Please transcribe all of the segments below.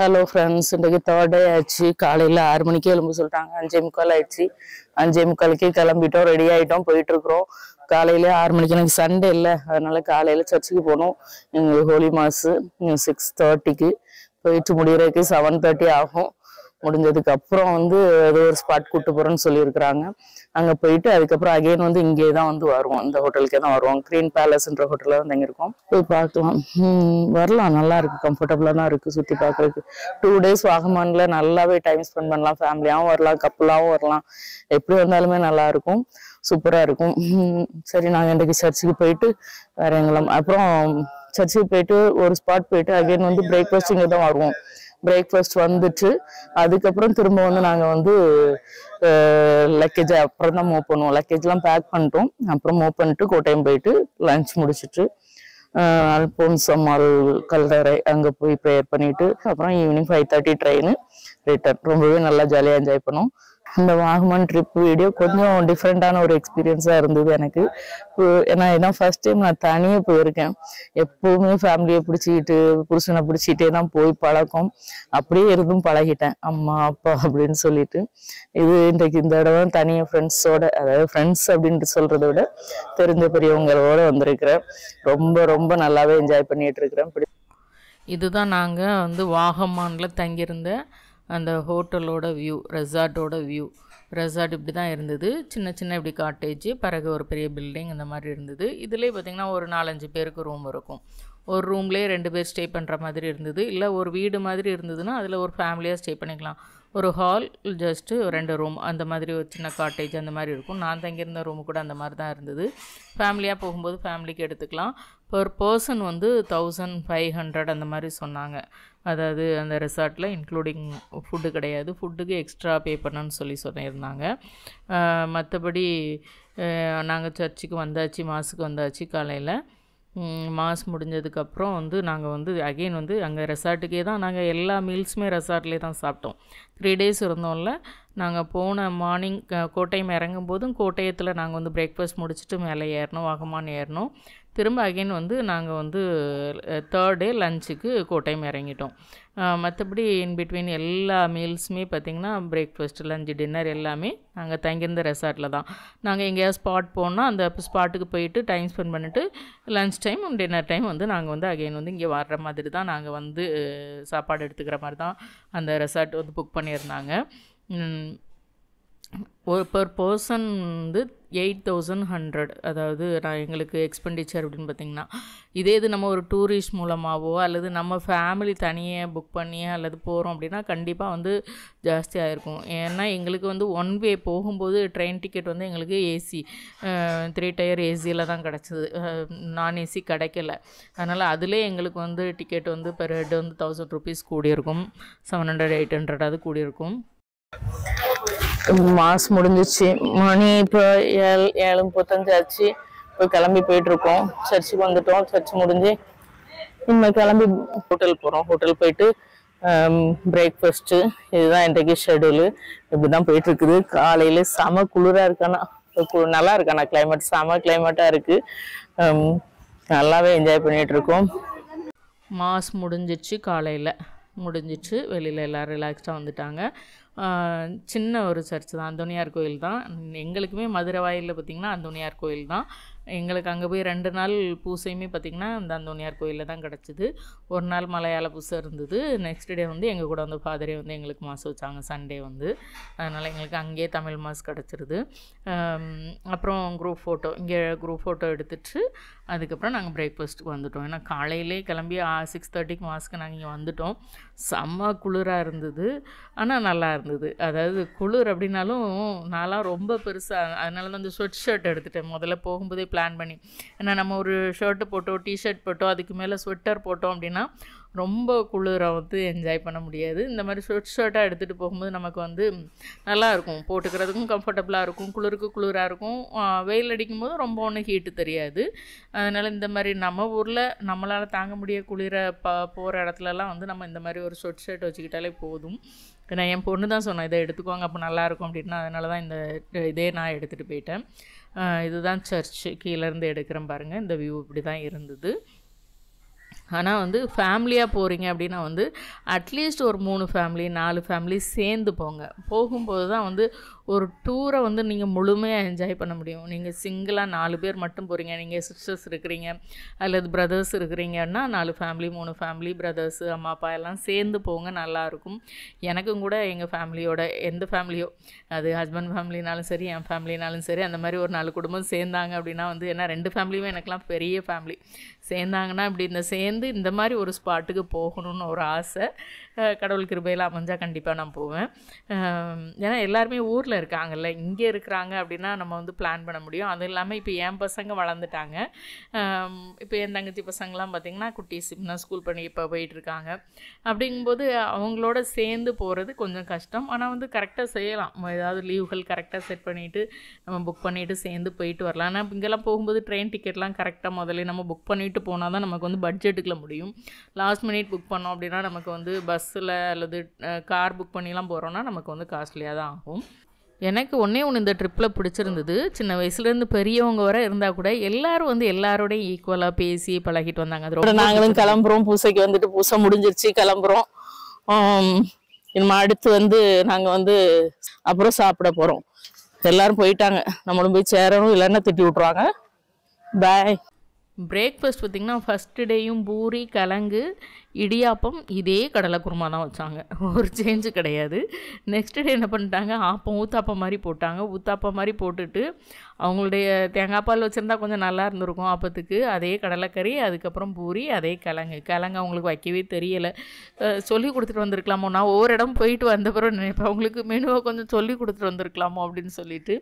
Hello friends, இன்றைக்கு third day ஆச்சு. காலையில் 6 மணிக்கு எழும்ப சொல்லிட்டாங்க. 5:45 ஆயிடுச்சு. 5:45க்கு கிளம்பிட்டோம், ரெடி ஆகிட்டோம், போயிட்டு இருக்கிறோம். காலையில 6 மணிக்கு எனக்கு சண்டே இல்லை, அதனால காலையில் சர்ச்சுக்கு போகணும். எங்களுக்கு ஹோலி மாஸு 6:30க்கு போயிட்டு முடிகிறதுக்கு 7:30 ஆகும். முடிஞ்சதுக்கு அப்புறம் ஏதோ ஒரு ஸ்பாட் கூட்டு போறேன்னு சொல்லியிருக்கிறாங்க. அங்கே போயிட்டு அதுக்கப்புறம் அகைன் இங்கே தான் வருவோம். இந்த ஹோட்டலுக்கே தான் வருவோம். கிரீன் பேலஸ்ன்ற ஹோட்டலில் இங்கே இருக்கோம். போய் பார்க்கலாம். வரலாம், நல்லா இருக்கு, கம்ஃபர்டபுளாக தான் இருக்கு சுற்றி பார்க்கறதுக்கு. 2 days வாகமான்ல நல்லாவே டைம் ஸ்பெண்ட் பண்ணலாம். ஃபேமிலியாகவும் வரலாம், கப்புளாகவும் வரலாம். எப்படி வந்தாலுமே நல்லா இருக்கும், சூப்பராக இருக்கும். சரி, நாங்கள் இன்றைக்கு சர்ச்சுக்கு போயிட்டு வேற எங்கெல்லாம் அப்புறம் சர்ச்சுக்கு போயிட்டு ஒரு ஸ்பாட் போயிட்டு அகைன் பிரேக்ஃபாஸ்ட் இங்கே தான் வருவோம். பிரேக்ஃபாஸ்ட் வந்துட்டு அதுக்கப்புறம் திரும்ப நாங்கள் லக்கேஜை அப்புறம் தான் மூவ் பண்ணுவோம். லக்கேஜ்லாம் பேக் பண்ணிட்டோம். அப்புறம் மூவ் பண்ணிட்டு கோட்டையம் போயிட்டு லஞ்ச் முடிச்சுட்டு அல்போன்சம்மாள் கல்லறை அங்கே போய் ப்ரேயர் பண்ணிட்டு அப்புறம் ஈவினிங் 5:30 ட்ரெயின் ரிட்டர்ன். ரொம்பவே நல்லா ஜாலியாக என்ஜாய் பண்ணோம். இந்த வாகமான் ட்ரிப் வீடியோ கொஞ்சம் டிஃப்ரெண்டான ஒரு எக்ஸ்பீரியன்ஸாக இருந்தது எனக்கு. ஏன்னா இதான் ஃபர்ஸ்ட் டைம் நான் தனியாக போயிருக்கேன். எப்போவுமே ஃபேமிலியை பிடிச்சிக்கிட்டு புருஷனை பிடிச்சிக்கிட்டே தான் போய் பழக்கம். அப்படியே இருந்தும் பழகிட்டேன், அம்மா அப்பா அப்படின்னு சொல்லிட்டு. இன்றைக்கு இந்த தடவை தனியாக ஃப்ரெண்ட்ஸோட, அதாவது ஃப்ரெண்ட்ஸ் அப்படின்ட்டு சொல்றதை விட தெரிஞ்ச பெரியவங்களோட வந்திருக்கிறேன். ரொம்ப ரொம்ப நல்லாவே என்ஜாய் பண்ணிட்டு இருக்கிறேன். இதுதான் நாங்கள் வாகமானில் தங்கியிருந்த அந்த ஹோட்டலோட வியூ, ரெசார்ட்டோட வியூ. ரெசார்ட் இப்படி தான் இருந்தது. சின்ன சின்ன இப்படி காட்டேஜ், பிறகு ஒரு பெரிய பில்டிங், இந்த மாதிரி இருந்தது. இதுலேயே பார்த்திங்கன்னா ஒரு 4-5 பேருக்கு ரூம் இருக்கும். ஒரு ரூம்லேயே 2 பேர் ஸ்டே பண்ணுற மாதிரி இருந்தது. இல்லை ஒரு வீடு மாதிரி இருந்ததுன்னா அதில் ஒரு ஃபேமிலியாக ஸ்டே பண்ணிக்கலாம். ஒரு ஹால், ஜஸ்ட்டு 2 ரூம், அந்த மாதிரி ஒரு சின்ன காட்டேஜ் அந்த மாதிரி இருக்கும். நான் தங்கியிருந்த ரூமு கூட அந்த மாதிரி தான் இருந்தது. ஃபேமிலியாக போகும்போது ஃபேமிலிக்கு எடுத்துக்கலாம். பர் பர்சன் 1500 அந்த மாதிரி சொன்னாங்க. அதாவது அந்த ரெசார்ட்டில் இன்க்ளூடிங் ஃபுட்டு கிடையாது, ஃபுட்டுக்கு எக்ஸ்ட்ரா பே பண்ணணும்னு சொல்லியிருந்தாங்க. மற்றபடி நாங்கள் சர்ச்சுக்கு வந்தாச்சு, மாஸுக்கு வந்தாச்சு. காலையில் மாஸ் முடிஞ்சதுக்கப்புறம் நாங்கள் அகெயின் அங்கே ரெசார்ட்டுக்கே தான் நாங்கள் எல்லா மீல்ஸுமே ரெசார்ட்லேயே தான் சாப்பிட்டோம். 3 days இருந்தோம்ல. நாங்கள் போன மார்னிங் கோட்டயம் இறங்கும் போதும் கோட்டயத்தில் நாங்கள் பிரேக்ஃபாஸ்ட் முடிச்சுட்டு மேலே ஏறினோம், வாகமான் ஏறினோம். திரும்ப அகெயின் நாங்கள் 3rd day லஞ்சுக்கு கோட்டயம் இறங்கிட்டோம். மற்றபடி இன்பிட்வீன் எல்லா மீல்ஸுமே பார்த்திங்கன்னா பிரேக்ஃபாஸ்ட், லஞ்சு, டின்னர் எல்லாமே நாங்கள் தங்கியிருந்த ரெசார்ட்டில் தான். நாங்கள் எங்கேயாவது ஸ்பாட் போனால் அந்த ஸ்பாட்டுக்கு போயிட்டு டைம் ஸ்பெண்ட் பண்ணிவிட்டு லஞ்ச் டைம், டின்னர் டைம் நாங்கள் அகெயின் இங்கே வர்ற மாதிரி தான் நாங்கள் சாப்பாடு எடுத்துக்கிற மாதிரி தான் அந்த ரெசார்ட் புக் பண்ணியிருந்தாங்க. ஒரு பர் பர்சன் 8100, அதாவது எங்களுக்கு எக்ஸ்பெண்டிச்சர் அப்படின்னு பார்த்திங்கன்னா. இது நம்ம ஒரு டூரிஸ்ட் மூலமாகவோ அல்லது நம்ம ஃபேமிலி தனியாக புக் பண்ணியே அல்லது போகிறோம் அப்படின்னா கண்டிப்பாக ஜாஸ்தியாக இருக்கும். ஏன்னா எங்களுக்கு 1 way போகும்போது ட்ரெயின் டிக்கெட் எங்களுக்கு ஏசி 3 tier ஏசியில் தான் கிடச்சிது, நான் ஏசி கிடைக்கல. அதனால் அதிலே எங்களுக்கு டிக்கெட் பெர் ஹெட் 1000 rupees கூடியிருக்கும், 700-800 அது கூடியிருக்கும். மாஸ் முடிஞ்சிச்சு. மணி இப்போ 7:35 ஆச்சு. இப்போ கிளம்பி போயிட்டு இருக்கோம். சர்ச்சுக்கு வந்துட்டோம். சர்ச் முடிஞ்சு இனிமேல் கிளம்பி ஹோட்டல் போகிறோம். ஹோட்டல் போயிட்டு பிரேக்ஃபாஸ்ட்டு, இதுதான் இன்றைக்கு ஷெடியூலு. இப்படிதான் போயிட்டு இருக்குது. காலையில செம குளிராக இருக்கானா, நல்லா இருக்கானா கிளைமேட், செம கிளைமேட்டாக இருக்கு. நல்லாவே என்ஜாய் பண்ணிட்டு இருக்கோம். மாஸ் முடிஞ்சிச்சு, காலையில் முடிஞ்சிச்சு. வெளியில் எல்லோரும் ரிலாக்ஸ்டாக வந்துட்டாங்க. சின்ன ஒரு சர்ச் தான், அந்தோனியார் கோயில் தான். எங்களுக்குமே மதுரை வாயிலில் பார்த்திங்கன்னா அந்தோனியார் கோயில் தான். எங்களுக்கு அங்கே போய் 2 நாள் பூசையுமே பார்த்திங்கன்னா இந்த அந்தோனியார் கோயிலில் தான் கிடச்சிது. ஒரு நாள் மலையாள பூசை இருந்தது. நெக்ஸ்ட் டே எங்கள் கூட ஃபாதரே எங்களுக்கு மாஸ் வச்சாங்க, சண்டே அதனால் எங்களுக்கு அங்கேயே தமிழ் மாஸ் கிடச்சிருது. அப்புறம் குரூப் ஃபோட்டோ, இங்கே குரூப் ஃபோட்டோ எடுத்துட்டு அதுக்கப்புறம் நாங்கள் பிரேக்ஃபாஸ்ட்டுக்கு வந்துட்டோம். ஏன்னா காலையிலே கிளம்பி 6:30க்கு மாஸ்க்கு நாங்கள் இங்கே வந்துட்டோம். செம்ம குளிராக இருந்தது, ஆனால் நல்லா இருந்தது. அதாவது குளிர் அப்படின்னாலும் நான்லாம் ரொம்ப பெருசாக, அதனால தான் அந்த ஸ்வெட் ஷர்ட் எடுத்துகிட்டேன் முதல்ல போகும்போதே பிளான் பண்ணி. ஏன்னா நம்ம ஒரு ஷர்ட்டு போட்டோ, டிஷர்ட் போட்டோ, அதுக்கு மேலே ஸ்வெட்டர் போட்டோம் அப்படின்னா ரொம்ப குளிரை என்ஜாய் பண்ண முடியாது. இந்த மாதிரி ஸ்வெட் ஷர்ட்டாக எடுத்துகிட்டு போகும்போது நமக்கு நல்லாயிருக்கும், போட்டுக்கிறதுக்கும் கம்ஃபர்டபுளாக இருக்கும், குளிருக்கு குளிராக இருக்கும், வெயில் அடிக்கும்போது ரொம்ப ஒன்றும் ஹீட்டு தெரியாது. அதனால் இந்த மாதிரி நம்ம ஊரில் நம்மளால் தாங்க முடிய குளிரை போகிற இடத்துலலாம் நம்ம இந்த மாதிரி ஒரு ஸ்வெட் ஷர்ட் வச்சுக்கிட்டாலே போதும். நான் என் பொண்ணு தான் சொன்னேன், இதை எடுத்துக்கோங்க அப்போ நல்லாயிருக்கும் அப்படின்னா. அதனால தான் இதே நான் எடுத்துகிட்டு போயிட்டேன். இதுதான் சர்ச், கீழேருந்து எடுக்கிறேன் பாருங்கள். இந்த வியூ இப்படி தான் இருந்தது. ஆனால் வந்து ஃபேமிலியாக போகிறீங்க அப்படின்னா வந்து அட்லீஸ்ட் ஒரு 3 ஃபேமிலி 4 ஃபேமிலி சேர்ந்து போங்க. போகும்போது தான் வந்து ஒரு டூரை வந்து நீங்கள் முழுமையாக என்ஜாய் பண்ண முடியும். நீங்கள் சிங்கிளாக 4 பேர் மட்டும் போகிறீங்க, நீங்கள் சிஸ்டர்ஸ் இருக்கிறீங்க அல்லது பிரதர்ஸ் இருக்கிறீங்கன்னா 4 ஃபேமிலி 3 ஃபேமிலி பிரதர்ஸு அம்மா அப்பா எல்லாம் சேர்ந்து போங்க, நல்லாயிருக்கும். எனக்கும் கூட எங்கள் ஃபேமிலியோட எந்த ஃபேமிலியோ, அது ஹஸ்பண்ட் ஃபேமிலினாலும் சரி என் ஃபேமிலினாலும் சரி, அந்த மாதிரி ஒரு 4 குடும்பம் சேர்ந்தாங்க அப்படின்னா வந்து, ஏன்னா 2 ஃபேமிலியுமே எனக்கெலாம் பெரிய ஃபேமிலி, சேர்ந்தாங்கன்னா இப்படி சேர்ந்து இந்த மாதிரி ஒரு ஸ்பாட்டுக்கு போகணும்னு ஒரு ஆசை. கடவுள் கிருபையில் அமைஞ்சால் கண்டிப்பாக நான் போவேன். ஏன்னா எல்லாருமே ஊரில் இருக்காங்கல்ல, இங்கே இருக்கிறாங்க அப்படின்னா நம்ம வந்து பிளான் பண்ண முடியும். அதுவும் இல்லாமல் இப்போ என் பசங்க வளர்ந்துட்டாங்க. இப்போ என் தங்கச்சி பசங்களாம் பார்த்திங்கன்னா குட்டீஸ் இன்னும் ஸ்கூல் பண்ணி இப்போ போயிட்டுருக்காங்க. அப்படிங்கும்போது அவங்களோட சேர்ந்து போகிறது கொஞ்சம் கஷ்டம். ஆனால் வந்து கரெக்டாக செய்யலாம். ஏதாவது லீவுகள் கரெக்டாக செட் பண்ணிவிட்டு நம்ம புக் பண்ணிவிட்டு சேர்ந்து போயிட்டு வரலாம். ஆனால் இங்கெல்லாம் போகும்போது ட்ரெயின் டிக்கெட்லாம் கரெக்டாக முதல்ல நம்ம புக் பண்ணிவிட்டு போனால் தான் நமக்கு வந்து பட்ஜெட்டுக்குள்ள முடியும். லாஸ்ட் மினிட் புக் பண்ணோம் அப்படின்னா நமக்கு வந்து பஸ்ஸில் அல்லது கார் புக் பண்ணிலாம் போகிறோன்னா நமக்கு வந்து காஸ்ட்லியாக தான் ஆகும். எனக்கு ஒன்று இந்த ட்ரிப்பில் பிடிச்சிருந்தது, சின்ன வயசுலேருந்து பெரியவங்க வர இருந்தால் கூட எல்லாரும் வந்து எல்லாரோடையும் ஈக்குவலாக பேசி பழகிட்டு வந்தாங்க. அது நாங்களும் கிளம்புறோம், பூசைக்கு வந்துட்டு பூசை முடிஞ்சிருச்சு, கிளம்புறோம். இனிமே அடுத்து வந்து நாங்கள் வந்து அப்புறம் சாப்பிட போகிறோம். எல்லாரும் போயிட்டாங்க, நம்மளும் போய் சேரணும், இல்லைன்னா திட்டி விட்ருவாங்க. பாய். பிரேக்ஃபாஸ்ட் பார்த்திங்கன்னா ஃபஸ்ட்டு டேயும் பூரி கிழங்கு இடியாப்பம் இதே கடலை குருமா தான் வச்சாங்க, ஒரு சேஞ்சு கிடையாது. நெக்ஸ்ட் டே என்ன பண்ணிட்டாங்க, ஆப்பம் ஊத்தாப்பம் மாதிரி போட்டாங்க. ஊத்தாப்பம் மாதிரி போட்டுட்டு அவங்களுடைய தேங்காய் பால் வச்சுருந்தா கொஞ்சம் நல்லா இருந்திருக்கும் ஆப்பத்துக்கு. அதே கடலைக்கறி, அதுக்கப்புறம் பூரி, அதே கிழங்கு அவங்களுக்கு வைக்கவே தெரியலை. சொல்லி கொடுத்துட்டு வந்திருக்கலாமோ, நான் ஒவ்வொரு இடம் போயிட்டு வந்த பிறகு நினைப்பேன் அவங்களுக்கு மெனுவை கொஞ்சம் சொல்லி கொடுத்துட்டு வந்திருக்கலாமோ அப்படின்னு சொல்லிட்டு.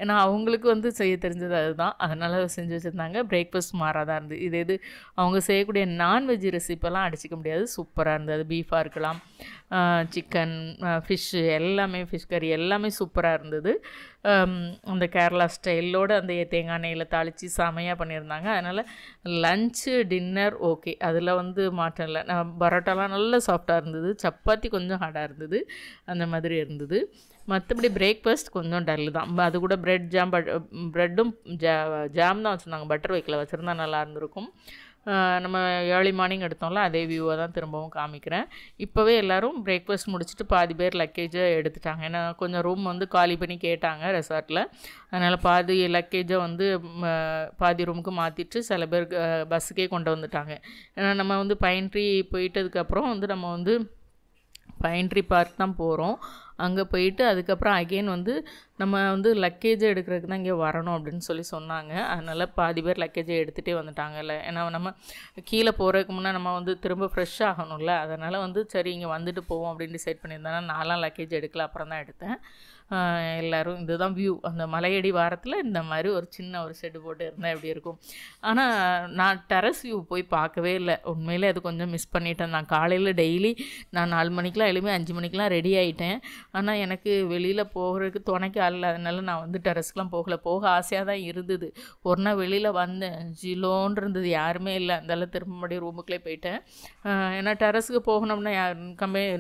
ஏன்னா அவங்களுக்கு வந்து செய்ய தெரிஞ்சது அதுதான், அதனால் செஞ்சு வச்சுருந்தாங்க. பிரேக்ஃபாஸ்ட் மாறாதான் இருந்தது. இது அவங்க செய்யக்கூடிய நான்வெஜ் ரெசிப்பெல்லாம் அடிச்சுக்க முடியாது, சூப்பராக இருந்தது. பீஃபாக இருக்கலாம், சிக்கன், ஃபிஷ்ஷு எல்லாமே, ஃபிஷ் கறி எல்லாமே சூப்பராக இருந்தது. அந்த கேரளா ஸ்டைலோடு அந்த தேங்காய் எண்ணெயில் தாளித்து செமையாக பண்ணியிருந்தாங்க. அதனால் லன்ச்சு டின்னர் ஓகே, அதில் வந்து மாற்றம் இல்லை. பரோட்டாலாம் நல்லா சாஃப்டாக இருந்தது, சப்பாத்தி கொஞ்சம் ஹார்டாக இருந்தது, அந்த மாதிரி இருந்தது. மற்றபடி பிரேக்ஃபாஸ்ட் கொஞ்சம் டல்லு தான். அது கூட ப்ரெட் ஜாம், ப்ரெட்டும் ஜாம் தான் வச்சுருந்தாங்க, பட்டர் வைக்கல, வச்சுருந்தா நல்லா இருந்திருக்கும். நம்ம ஏர்லி மார்னிங் எடுத்தோம்ல அதே வியூவை தான் திரும்பவும் காமிக்கிறேன். இப்போவே எல்லோரும் பிரேக்ஃபாஸ்ட் முடிச்சுட்டு பாதி பேர் லக்கேஜை எடுத்துட்டாங்க. ஏன்னா கொஞ்சம் ரூம் வந்து காலி பண்ணி கேட்டாங்க ரெசார்ட்டில், அதனால் பாதி லக்கேஜை வந்து பாதி ரூமுக்கு மாற்றிட்டு சில பேர் பஸ்ஸுக்கே கொண்டு வந்துட்டாங்க. ஏன்னா நம்ம வந்து பைன் ட்ரீ போயிட்டதுக்கப்புறம் வந்து நம்ம வந்து பைன் ட்ரீ பார்க் தான் போகிறோம். அங்கே போயிட்டு அதுக்கப்புறம் அகெயின் வந்து நம்ம வந்து லக்கேஜை எடுக்கிறதுக்கு தான் இங்கே வரணும் அப்படின்னு சொல்லி சொன்னாங்க. அதனால் பாதி பேர் லக்கேஜை எடுத்துகிட்டே வந்துட்டாங்கல்ல. ஏன்னா நம்ம கீழே போகிறதுக்கு முன்னே நம்ம வந்து திரும்ப ஃப்ரெஷ் ஆகணும்ல, அதனால் வந்து சரி இங்கே வந்துட்டு போவோம் அப்படின்னு டிசைட் பண்ணியிருந்தாங்க. நான்லாம் லக்கேஜ் எடுக்கல, அப்புறம் தான் எடுத்தேன். எல்லோரும் இதுதான் வியூ. அந்த மலையடி வாரத்தில் இந்த மாதிரி ஒரு சின்ன ஒரு ஷெட்டு போட்டு இருந்தால் எப்படி இருக்கும். ஆனால் நான் டெரஸ் வியூ போய் பார்க்கவே இல்லை, உண்மையிலே அது கொஞ்சம் மிஸ் பண்ணிட்டேன். நான் காலையில் டெய்லி நான் 4 மணிக்கெலாம் எழுப்பி 5 மணிக்கெலாம் ரெடி ஆகிட்டேன். ஆனால் எனக்கு வெளியில் போகிறதுக்கு துணைக்கு ஆள், அதனால நான் வந்து டெரஸ்க்கெலாம் போக ஆசையாக தான் இருந்தது. ஒரு நாள் வெளியில் வந்தேன், ஜிலோன்னு இருந்தது, யாருமே இல்லை. அதனால திரும்ப மறுபடியும் ரூமுக்குள்ளே போயிட்டேன். ஏன்னா டெரஸுக்கு போகணும்னா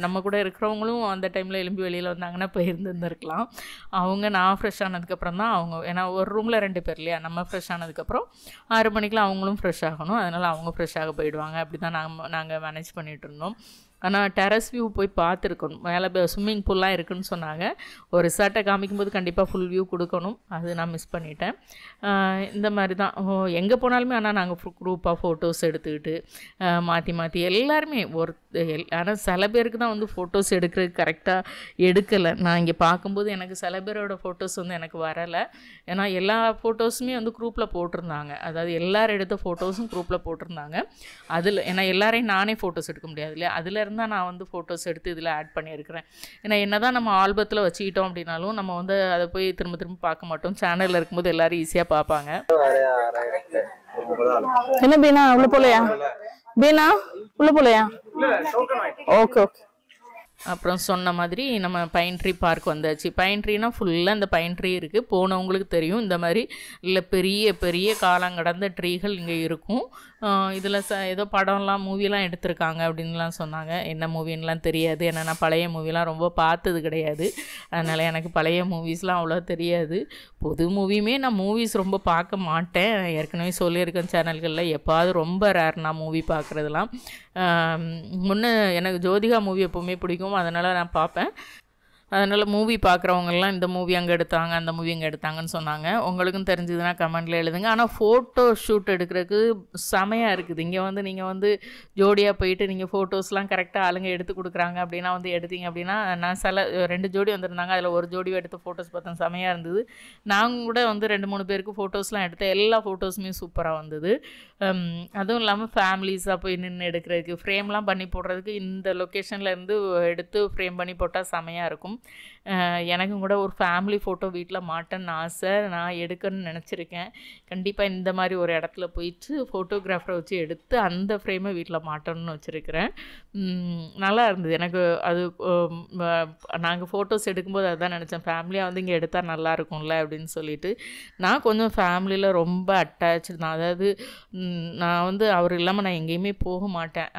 நம்ம கூட இருக்கிறவங்களும் அந்த டைமில் எழும்பி வெளியில் வந்தாங்கன்னா போயிருந்துருக்கலாம். அவங்க நான் ஃப்ரெஷ் ஆனதுக்கப்புறம் தான் அவங்க, ஏன்னா ஒரு ரூமில் 2 பேர் இல்லையா, நம்ம ஃப்ரெஷ் ஆனதுக்கப்புறம் 6 மணிக்கெலாம் அவங்களும் ஃப்ரெஷ் ஆகணும். அதனால் அவங்க ஃப்ரெஷ்ஷாக போயிடுவாங்க. அப்படி தான் நாங்கள் மேனேஜ் பண்ணிகிட்டு இருந்தோம். ஆனால் டெரஸ் வியூ போய் பார்த்துருக்கணும். மேலே ஸ்விம்மிங் பூல்லாம் இருக்குதுன்னு சொன்னாங்க. ஒரு ரிசார்ட்டை காமிக்கும்போது கண்டிப்பாக ஃபுல் வியூ கொடுக்கணும், அது நான் மிஸ் பண்ணிட்டேன். இந்த மாதிரி தான் எங்கே போனாலுமே. ஆனால் நாங்கள் குரூப்பாக ஃபோட்டோஸ் எடுத்துக்கிட்டு மாற்றி எல்லாருமே ஆனால் சில பேருக்கு தான் வந்து ஃபோட்டோஸ் எடுக்கிறதுக்கு கரெக்டாக எடுக்கலை. நான் இங்கே பார்க்கும்போது எனக்கு சில பேரோட ஃபோட்டோஸ் வந்து எனக்கு வரலை. ஏன்னா எல்லா ஃபோட்டோஸுமே வந்து குரூப்பில் போட்டிருந்தாங்க, அதாவது எல்லோரும் எடுத்த ஃபோட்டோஸும் குரூப்பில் போட்டிருந்தாங்க. அதில் ஏன்னா எல்லாரையும் நானே ஃபோட்டோஸ் எடுக்க முடியாது இல்லையா, அதில் இருந்தால் நான் வந்து ஃபோட்டோஸ் எடுத்து இதில் ஆட் பண்ணியிருக்கிறேன். ஏன்னா என்ன தான் நம்ம ஆல்பத்தில் வச்சுக்கிட்டோம் அப்படின்னாலும் நம்ம வந்து அதை போய் திரும்ப பார்க்க மாட்டோம். சேனலில் இருக்கும்போது எல்லோரும் ஈஸியாக பார்ப்பாங்க. என்ன பீனா உள்ள போலையா? பீனா உள்ள போலையா? Okay okay. அப்புறம் சொன்ன மாதிரி நம்ம பைன் ட்ரீ பார்க் வந்தாச்சு. பைன் ட்ரீனால் ஃபுல்லாக இந்த பைன் ட்ரீ இருக்குது. போனவங்களுக்கு தெரியும், இந்த மாதிரி இல்லை பெரிய பெரிய காலங்கடந்த ட்ரீகள் இங்கே இருக்கும். இதில் ஏதோ படம்லாம் மூவிலாம் எடுத்திருக்காங்க அப்படின்லாம் சொன்னாங்க. என்ன மூவின்லாம் தெரியாது, ஏன்னா நான் பழைய மூவிலாம் ரொம்ப பார்த்தது கிடையாது. அதனால் எனக்கு பழைய மூவிஸ்லாம் அவ்வளோ தெரியாது. புது மூவியுமே நான் மூவிஸ் ரொம்ப பார்க்க மாட்டேன். ஏற்கனவே சொல்லியிருக்கேன் சேனல்களில், எப்பாவது ரொம்ப ரேர் நான் மூவி பார்க்குறதுலாம். முன்னே எனக்கு ஜோதிகா மூவி எப்போவுமே பிடிக்கும், அதனால் நான் பார்ப்பேன். அதனால் மூவி பார்க்குறவங்கெல்லாம் இந்த மூவி அங்கே எடுத்தாங்க, அந்த மூவி அங்கே எடுத்தாங்கன்னு சொன்னாங்க. உங்களுக்கும் தெரிஞ்சதுன்னா கமெண்டில் எழுதுங்க. ஆனால் ஃபோட்டோ ஷூட் எடுக்கிறதுக்கு செமையாக இருக்குது. இங்கே வந்து நீங்கள் வந்து ஜோடியாக போயிட்டு நீங்கள் ஃபோட்டோஸ்லாம் கரெக்டாக ஆளுங்க எடுத்து கொடுக்குறாங்க அப்படின்னா வந்து எடுத்தீங்க அப்படின்னா, நான் 2 ஜோடி வந்திருந்தாங்க, அதில் ஒரு ஜோடி எடுத்து ஃபோட்டோஸ் பார்த்தேன், செமையாக இருந்தது. நாங்கள் கூட வந்து 2-3 பேருக்கு ஃபோட்டோஸ்லாம் எடுத்தேன். எல்லா ஃபோட்டோஸுமே சூப்பராக வந்தது. அதுவும் இல்லாமல் ஃபேமிலிஸாக போய் நின்று எடுக்கிறதுக்கு, ஃப்ரேம்லாம் பண்ணி போடுறதுக்கு இந்த லொக்கேஷனில் இருந்து எடுத்து ஃப்ரேம் பண்ணி போட்டால் செமையாக இருக்கும். எனக்கும் கூட ஒரு ஃபேமிலி ஃபோட்டோ வீட்டில் மாட்டேன்னு ஆசை, நான் எடுக்கணும்னு நினச்சிருக்கேன். கண்டிப்பாக இந்த மாதிரி ஒரு இடத்துல போயிட்டு ஃபோட்டோகிராஃபரை வச்சு எடுத்து அந்த ஃப்ரேமை வீட்டில் மாட்டணும்னு வச்சுருக்கிறேன். நல்லா இருந்தது எனக்கு அது. நாங்கள் ஃபோட்டோஸ் எடுக்கும்போது அதுதான் நினச்சேன், ஃபேமிலியாக வந்து இங்கே எடுத்தால் நல்லா இருக்கும்ல அப்படின்னு சொல்லிட்டு. நான் கொஞ்சம் ஃபேமிலியில் ரொம்ப அட்டாச்சு தான். அதாவது நான் வந்து அவர் இல்லாமல் நான் எங்கேயுமே போக மாட்டேன்,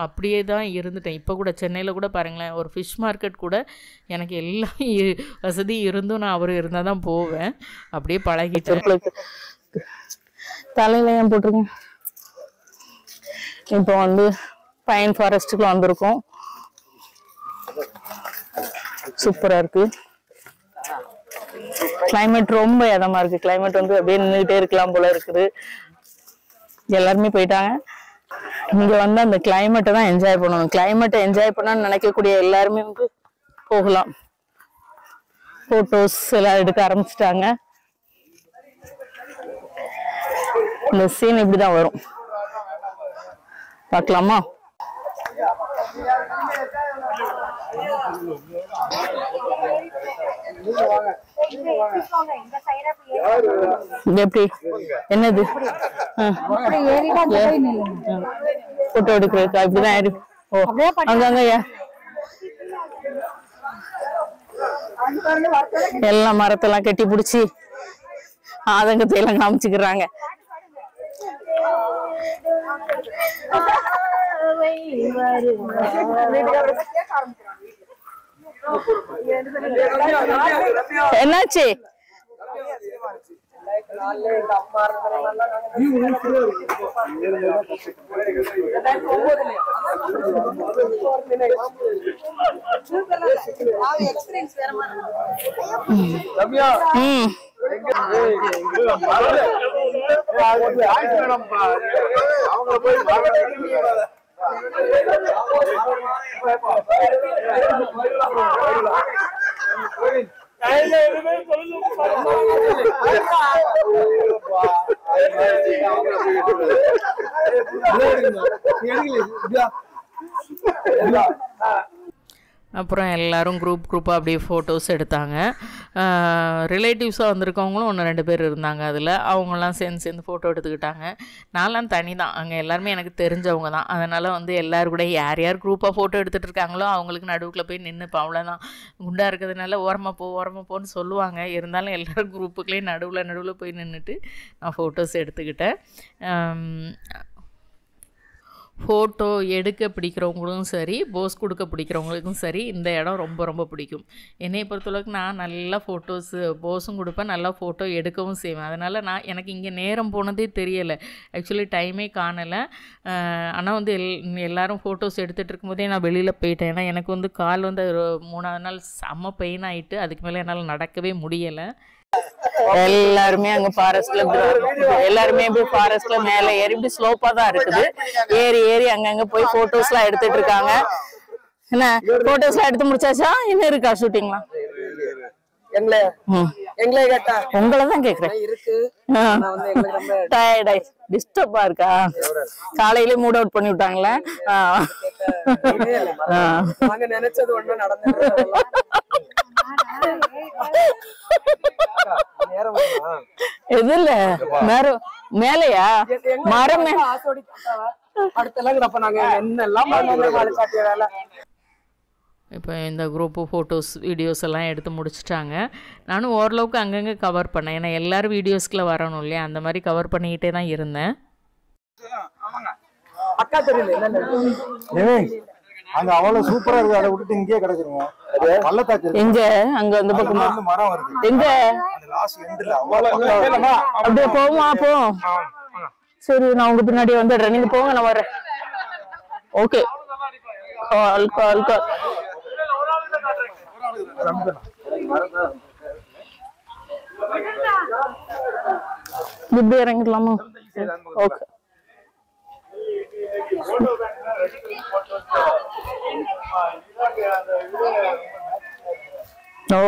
அப்படியே தான் இருந்துட்டேன். இப்போ கூட சென்னையில் கூட பாருங்களேன், ஒரு ஃபிஷ் மார்க்கெட் கூட எனக்கு எல்லாம் வசதி இருந்தும் நான் அவர் இருந்தால் தான் போவேன். அப்படியே பழகிட்டேன். தலையில ஏன் போட்டிருக்கேன். இப்போ வந்து பைன் ஃபாரஸ்ட்டுக்குள்ள வந்திருக்கோம். சூப்பரா இருக்கு. கிளைமேட் ரொம்ப இதமா இருக்கு. கிளைமேட் வந்து அப்படியே நின்றுகிட்டே இருக்கலாம் போல இருக்குது. எல்லாருமே போயிட்டாங்க. இங்க வந்து அந்த கிளைமேட்டை தான் என்ஜாய் பண்ணணும். கிளைமேட்டை என்ஜாய் பண்ணணும்னு நினைக்கக்கூடிய எல்லாருமே வந்து போகலாம். போட்டோஸ் எல்லாம் எடுக்க ஆரம்பிச்சிட்டாங்க. இந்த சீன் இப்படிதான் வரும், பார்க்கலாமா? எப்படி என்னது போட்டோ எடுக்கிறதுக்கா? இப்படிதான். ஓ அங்கங்க எல்லாம் மரத்தெல்லாம் கட்டி பிடிச்சி ஆதங்கத்தை எல்லாம் காமிச்சுக்கிறாங்க. என்னாச்சு? அப்புறம் எல்லோரும் குரூப்பாக அப்படியே ஃபோட்டோஸ் எடுத்தாங்க. ரிலேட்டிவ்ஸாக வந்திருக்கவங்களும் 1-2 பேர் இருந்தாங்க. அதில் அவங்களாம் சேர்ந்து ஃபோட்டோ எடுத்துக்கிட்டாங்க. நான்லாம் தனி தான், அங்கே எல்லாருமே எனக்கு தெரிஞ்சவங்க தான். அதனால் வந்து எல்லோரும் கூட யார் யார் குரூப்பாக ஃபோட்டோ எடுத்துகிட்டு இருக்காங்களோ அவங்களுக்கு நடுவுக்குள்ளே போய் நின்றுப்பேன். அவ்வளோதான். குண்டாக இருக்கிறதுனால ஓரமாக போன்னு சொல்லுவாங்க. இருந்தாலும் எல்லோரும் குரூப்புக்குள்ளேயே நடுவில் போய் நின்றுட்டு நான் ஃபோட்டோஸ் எடுத்துக்கிட்டேன். ஃபோட்டோ எடுக்க பிடிக்கிறவங்களுக்கும் சரி, போஸ் கொடுக்க பிடிக்கிறவங்களுக்கும் சரி இந்த இடம் ரொம்ப ரொம்ப பிடிக்கும். என்னையை பொறுத்தளவுக்கு நான் நல்லா ஃபோட்டோஸு போஸும் கொடுப்பேன், நல்லா ஃபோட்டோ எடுக்கவும் செய்வேன். அதனால் எனக்கு இங்கே நேரம் போனதே தெரியலை. ஆக்சுவலி டைமே காணலை. ஆனால் வந்து எல்லோரும் ஃபோட்டோஸ் எடுத்துகிட்டு இருக்கும்போதே நான் வெளியில் போயிட்டேன். ஏன்னா எனக்கு வந்து கால் வந்து 3ஆவது நாள் செம்ம பெயின் ஆகிட்டு, அதுக்கு மேலே என்னால் நடக்கவே முடியலை. எல்லாருமே அங்க ஃபாரஸ்ட்ல எல்லாருமே போய் ஃபாரஸ்ட்ல மேல ஏறி இப்படி ஸ்லோப்பா தான் இருக்குது. ஏறி அங்கங்க போய் போட்டோஸ் எல்லாம் எடுத்துட்டு இருக்காங்க. என்ன போட்டோஸ் எல்லாம் எடுத்து முடிச்சாச்சா? இன்னும் இருக்கா ஷூட்டிங்லாம்? உங்களதான் கேக்குறேன். டிஸ்டர்பா இருக்கா? காலையில மூட் அவுட் பண்ணி விட்டாங்களே. நினைச்சது ஒண்ணு நடந்தது. எதுல மேலையா மரம் இப்போ இந்த குரூப்பு ஃபோட்டோஸ் வீடியோஸ் எல்லாம் எடுத்து முடிச்சிட்டாங்க. நானும் ஓரளவுக்கு அங்கங்கே கவர் பண்ணேன். ஏன்னா எல்லோரும் வீடியோஸ்க்குள்ளே வரணும் இல்லையா, அந்த மாதிரி கவர் பண்ணிக்கிட்டே தான் இருந்தேன். அக்கா தெரியல அங்க அவ்வளவு சூப்பரா இருக்கு. அதை விட்டுட்டு இங்கேயே கிடைச்சிருங்க. பள்ளத்தாக்கு எங்க அங்க வந்து பக்கமா மரம் வருது. எங்க லாஸ்ட் எண்ட்ல அவ்வளவு அப்படியே போமா போ. சரி நான் உங்க பின்னாடி வந்துடுறேன், நீங்க போங்க நான் வரேன். ஓகே கால் கால் கால். இப்படி இறங்கிடலாமா? ஓகே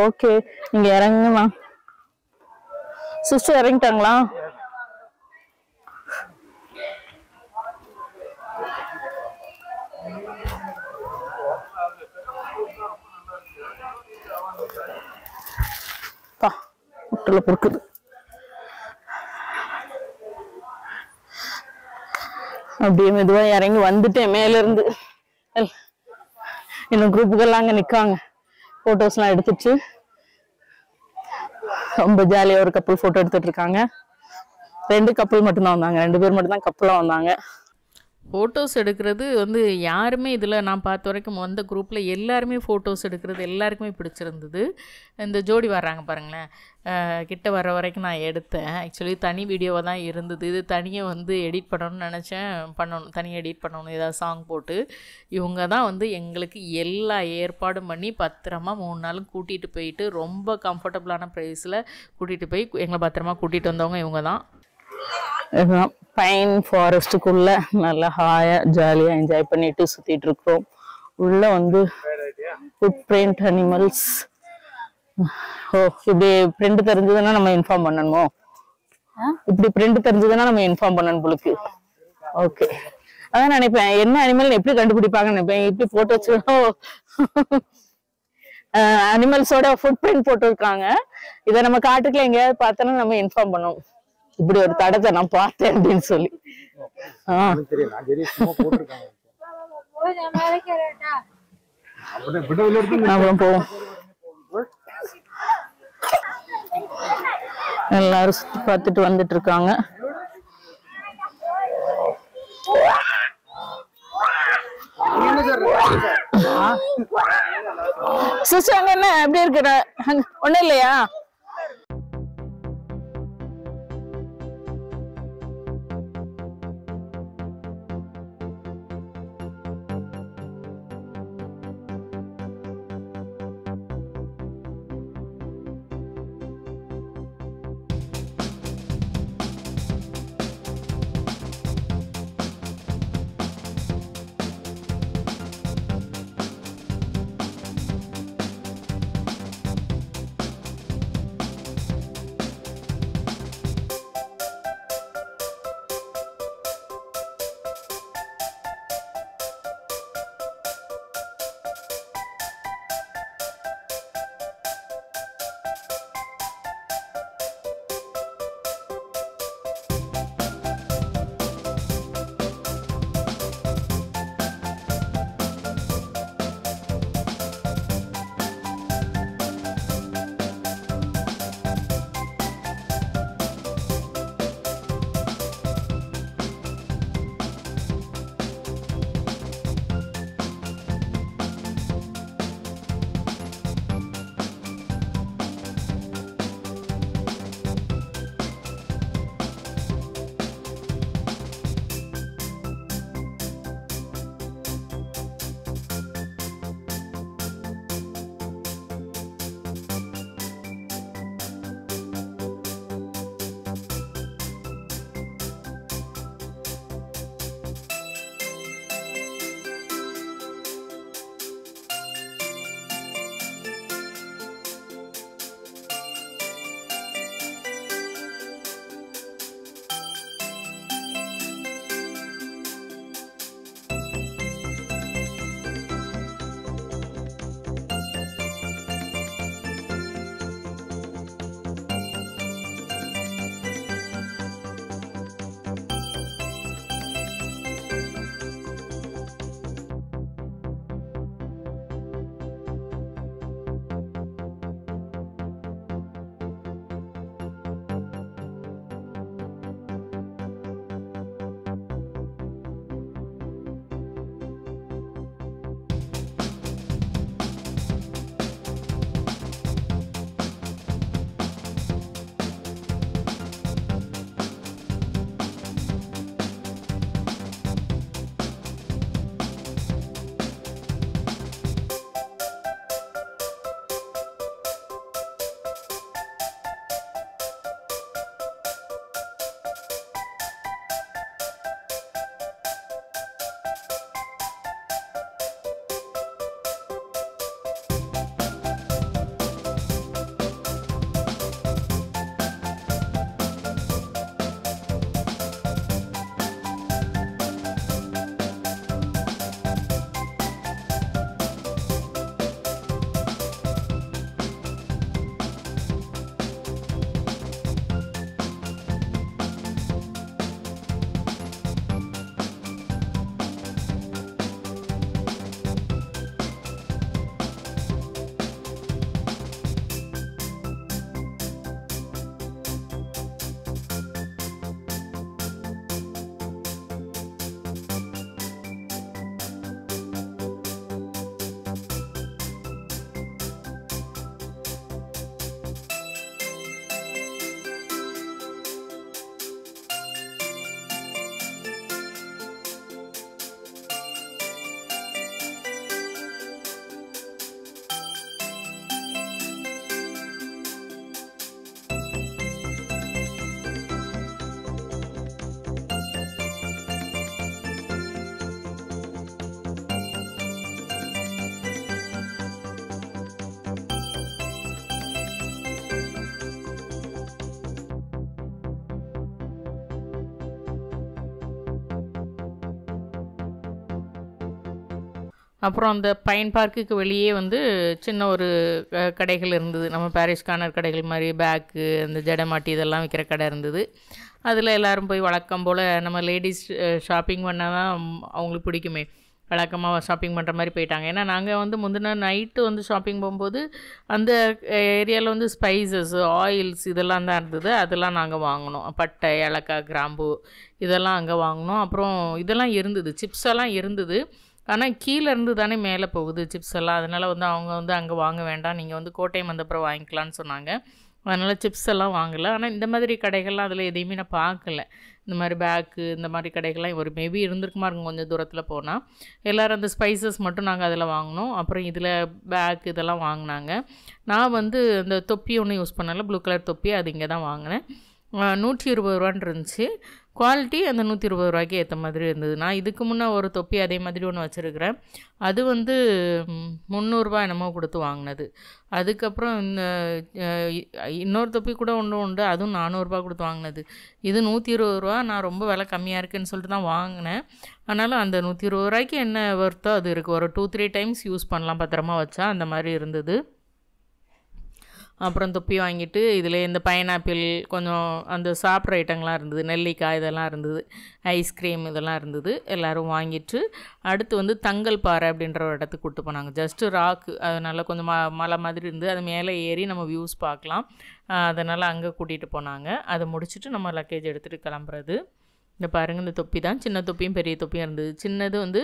ஓகே நீங்க இறங்குமா? சிஸ்டர் இறங்கிட்டாங்களா? முட்டல பொறுக்குது. அப்படியே மெதுவா இறங்கி வந்துட்டேன் மேல இருந்து. இன்னும் குரூப்புகள்லாம் அங்க நிக்காங்க, போட்டோஸ் எல்லாம் எடுத்துட்டு ரொம்ப ஜாலியா ஒரு கப்பல் போட்டோ எடுத்துட்டு இருக்காங்க. 2 கப்பல் மட்டும்தான் வந்தாங்க, 2 பேர் மட்டும் தான் கப்பலா வந்தாங்க. ஃபோட்டோஸ் எடுக்கிறது வந்து யாருமே இதில் நான் பார்த்த வரைக்கும் வந்த குரூப்பில் எல்லாருமே ஃபோட்டோஸ் எடுக்கிறது எல்லாருக்குமே பிடிச்சிருந்தது. இந்த ஜோடி வர்றாங்க பாருங்களேன், கிட்ட வர வரைக்கும் நான் எடுத்தேன். ஆக்சுவலி தனி வீடியோவாக தான் இருந்தது. இது தனியாக வந்து எடிட் பண்ணணும்னு நினச்சேன், தனியாக எடிட் பண்ணணும் ஏதாவது சாங் போட்டு. இவங்க தான் வந்து எங்களுக்கு எல்லா ஏற்பாடும் பண்ணி பத்திரமா 3 நாளும் கூட்டிகிட்டு போயிட்டு ரொம்ப கம்ஃபர்டபுளான ப்ரைஸில் கூட்டிகிட்டு போய் எங்களை பத்திரமா கூட்டிகிட்டு வந்தவங்க இவங்க தான். பைன் ஃபாரஸ்ட்டுக்குள்ள நல்லா ஹாயா ஜாலியா என்ஜாய் பண்ணிட்டு சுத்திட்டு இருக்கோம். உள்ள வந்து ஃபுட் பிரிண்ட் அனிமல்ஸ். ஓ இப்படி பிரிண்ட் தெரிஞ்சதுன்னா நம்ம இன்ஃபார்ம் பண்ணணுமோ? இப்படி பிரிண்ட் தெரிஞ்சதுன்னா நம்ம இன்ஃபார்ம் பண்ணணும் உங்களுக்கு. ஓகே அதான் நினைப்பேன், என்ன அனிமல் எப்படி கண்டுபிடிப்பாங்கன்னு நினைப்பேன். இப்படி போட்டோ அனிமல்ஸோட ஃபுட் பிரிண்ட் போட்டிருக்காங்க. இதை நம்ம காட்டுக்குள்ள எங்கேயாவது பார்த்தோன்னா நம்ம இன்ஃபார்ம் பண்ணுவோம், இப்படி ஒரு தடத்தை நான் பார்த்தேன் அப்படின்னு சொல்லி. அப்புறம் போவோம். எல்லாரும் சுத்தி பார்த்துட்டு வந்துட்டு இருக்காங்க. சிஸ்டர் அங்க என்ன எப்படி இருக்கிற? ஒண்ணும் இல்லையா? அப்புறம் அந்த பைன் பார்க்குக்கு வெளியே வந்து சின்ன ஒரு கடைகள் இருந்தது. நம்ம பாரிஸ் கார்னர் கடைகள் மாதிரி பேக்கு, அந்த ஜடமாட்டி இதெல்லாம் விற்கிற கடை இருந்தது. அதில் எல்லோரும் போய் வழக்கம் போல் நம்ம லேடிஸ் ஷாப்பிங் பண்ணால் தான் அவங்களுக்கு பிடிக்குமே, வழக்கமாக ஷாப்பிங் பண்ணுற மாதிரி போயிட்டாங்க. ஏன்னா நாங்கள் வந்து முந்தின நைட்டு வந்து ஷாப்பிங் போகும்போது அந்த ஏரியாவில் வந்து ஸ்பைசஸ், ஆயில்ஸ் இதெல்லாம் தான் இருந்தது. அதெல்லாம் நாங்கள் வாங்கினோம். பட்டை, ஏலக்காய், கிராம்பு இதெல்லாம் அங்கே வாங்கினோம். அப்புறம் இதெல்லாம் இருந்தது, சிப்ஸ் எல்லாம் இருந்தது. ஆனால் கீழே இருந்து தானே மேலே போகுது சிப்ஸ் எல்லாம். அதனால் வந்து அவங்க வந்து அங்கே வாங்க வேண்டாம், நீங்கள் வந்து கோட்டையம் வந்தப்புறம் வாங்கிக்கலான்னு சொன்னாங்க. அதனால் சிப்ஸ் எல்லாம் வாங்கலை. ஆனால் இந்த மாதிரி கடைகள்லாம் அதில் எதையுமே நான் பார்க்கல. இந்த மாதிரி பேக்கு இந்த மாதிரி கடைகள்லாம் ஒரு மேபி இருந்திருக்குமா இருக்கும் கொஞ்சம் தூரத்தில் போனால். எல்லோரும் அந்த ஸ்பைசஸ் மட்டும் நாங்கள் அதில் வாங்கினோம். அப்புறம் இதில் பேக் இதெல்லாம் வாங்கினாங்க. நான் வந்து அந்த தொப்பி ஒன்று யூஸ் பண்ணல, ப்ளூ கலர் தொப்பி, அது இங்கே தான் வாங்கினேன். 120 ரூபான்னு இருந்துச்சு. குவாலிட்டி அந்த 120 ரூபாய்க்கு ஏற்ற மாதிரி இருந்தது. நான் இதுக்கு முன்னே ஒரு தொப்பி அதே மாதிரி ஒன்று வச்சுருக்கிறேன். அது வந்து 300 என்னமோ கொடுத்து வாங்கினது. அதுக்கப்புறம் இந்த இன்னொரு தொப்பி கூட ஒன்று உண்டு, அதுவும் 400 கொடுத்து வாங்கினது. இது 120 ரூபா. நான் ரொம்ப விலை கம்மியாக இருக்குதுன்னு சொல்லிட்டு தான் வாங்கினேன். ஆனாலும் அந்த 120 ரூபாய்க்கு என்ன ஒர்த்தோ அது இருக்குது. ஒரு 2-3 டைம்ஸ் யூஸ் பண்ணலாம் பத்திரமா வச்சா, அந்த மாதிரி இருந்தது. அப்புறம் தொப்பி வாங்கிட்டு இதில் இந்த பைனாப்பிள் கொஞ்சம் அந்த சாப்பிட்ற ஐட்டங்கள்லாம் இருந்தது, நெல்லிக்காய் இதெல்லாம் இருந்தது, ஐஸ்கிரீம் இதெல்லாம் இருந்தது. எல்லோரும் வாங்கிட்டு அடுத்து வந்து தங்கல் பாறை அப்படின்ற ஒரு இடத்துக்கு கூப்பிட்டு போனாங்க. ஜஸ்ட்டு ராக்கு, அதனால் கொஞ்சம் மலை மாதிரி இருந்து அது மேலே ஏறி நம்ம வியூஸ் பார்க்கலாம். அதனால் அங்கே கூட்டிகிட்டு போனாங்க. அதை முடிச்சுட்டு நம்ம லக்கேஜ் எடுத்துகிட்டு கிளம்புறது. இந்த பாருங்கள், இந்த தொப்பி தான். சின்ன தொப்பியும் பெரிய தொப்பியும் இருந்தது. சின்னது வந்து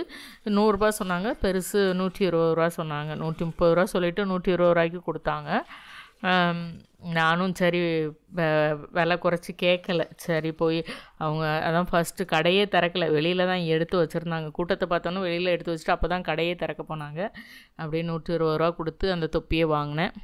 100 ரூபா சொன்னாங்க, பெருசு 120 ரூபா சொன்னாங்க. 130 ரூபா சொல்லிவிட்டு 120 ரூபாய்க்கு கொடுத்தாங்க. நானும் சரி விலை குறைச்சி கேட்கல. சரி போய் அவங்க அதான் ஃபஸ்ட்டு கடையே திறக்கலை, வெளியில் தான் எடுத்து வச்சுருந்தாங்க. கூட்டத்தை பார்த்தோன்னா வெளியில் எடுத்து வச்சுட்டு அப்போ தான் கடையே திறக்க போனாங்க. அப்படியே 120 ரூபா கொடுத்து அந்த தொப்பியை வாங்கினேன்.